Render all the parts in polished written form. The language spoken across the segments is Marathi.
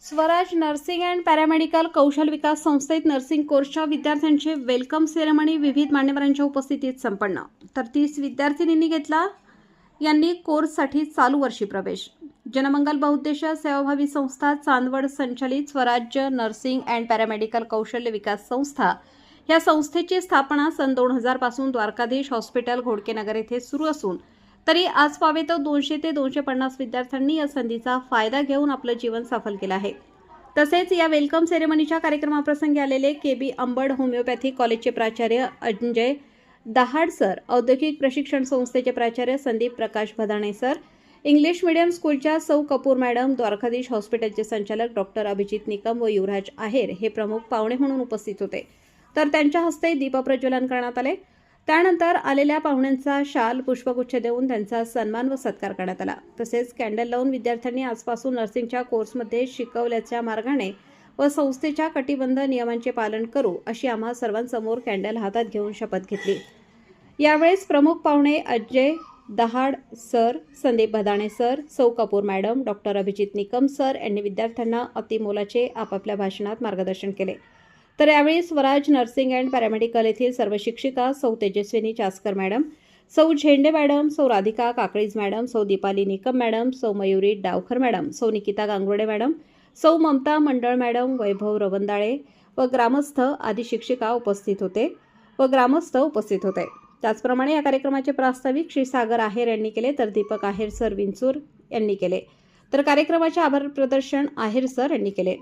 स्वराज नर्सिंग अँड पॅरामेडिकल कौशल विकास संस्थेत नर्सिंग कोर्सच्या विद्यार्थ्यांचे वेलकम सेरेमनी विविध मान्यवरांच्या उपस्थितीत संपन्न। तर 30 विद्यार्थिनींनी घेतला यांनी कोर्ससाठी चालू वर्षी प्रवेश। जनमंगल बहुउद्देशीय सेवाभावी संस्था चांदवड संचालित स्वराज्य नर्सिंग अँड पॅरामेडिकल कौशल्य विकास संस्था या संस्थेची स्थापना सन 2000 पासून द्वारकाधीश हॉस्पिटल घोडकेनगर येथे सुरू असून तरी आज पावे तो 200 ते 250 विद्यार्थ्यांनी या संधीचा फायदा घेऊन आपलं जीवन सफल केलं आहे। तसेच या वेलकम सेरेमनीच्या कार्यक्रमाप्रसंगी आलेले केबी अंबड होमिओपॅथी कॉलेजचे प्राचार्य अंजय दहाड सर, औद्योगिक प्रशिक्षण संस्थेचे प्राचार्य संदीप प्रकाश भदाणे सर, इंग्लिश मीडियम स्कूलच्या सौ कपूर मॅडम, द्वारकाधीश हॉस्पिटलचे संचालक डॉक्टर अभिजित निकम व युवराज आहेर हे प्रमुख पाहुणे म्हणून उपस्थित होते। तर त्यांच्या हस्ते दीपप्रज्वलन करण्यात आले। त्यानंतर आलेल्या पाहुण्यांचा शाल पुष्पगुच्छ देऊन त्यांचा सन्मान व सत्कार करण्यात आला। तसेच कॅन्डल लावून विद्यार्थ्यांनी आजपासून नर्सिंगच्या कोर्समध्ये शिकवल्याच्या मार्गाने व संस्थेच्या कटिबद्ध नियमांचे पालन करू अशी आम्हा सर्वांसमोर कॅन्डल हातात घेऊन शपथ घेतली। यावेळेस प्रमुख पाहुणे अजय दहाड सर, संदीप भदाणे सर, सौ Kapoor madam, doctor Abhijit Nikam sir यांनी विद्यार्थ्यांना अतिमोलाचे आपापल्या भाषणात मार्गदर्शन केले। तर यावेळी स्वराज नर्सिंग अँड पॅरामेडिकल येथील सर्व शिक्षिका सौ तेजस्विनी चास्कर मॅडम, सौ झेंडे मॅडम, सौ राधिका काकळीज मॅडम, सौ दीपाली निकम मॅडम, सौ मयुरी डावखर मॅडम, सौ निकिता गांगुर्डे मॅडम, सौ ममता मंडळ मॅडम, वैभव रवंदाळे व ग्रामस्थ आदी शिक्षिका उपस्थित होते। त्याचप्रमाणे या कार्यक्रमाचे प्रास्ताविक श्री सागर आहेर यांनी केले, तर दीपक आहेर सर विंचूर यांनी केले। तर कार्यक्रमाचे आभार प्रदर्शन आहेर सर यांनी केले।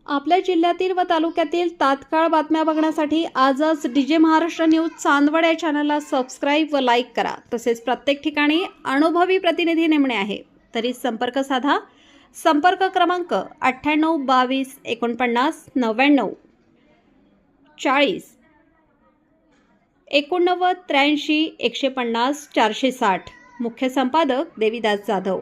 आपल्या जिल्ह्यातील व तालुक्यातील तात्काळ बातम्या बघण्यासाठी आजच डीजे महाराष्ट्र न्यूज चांदवड या चॅनलला सबस्क्राईब व लाईक करा। तसेच प्रत्येक ठिकाणी अनुभवी प्रतिनिधी नेमणे आहे तरी संपर्क साधा। संपर्क क्रमांक 98 22 49 99 40 89 83 150 460। मुख्य संपादक देवीदास जाधव।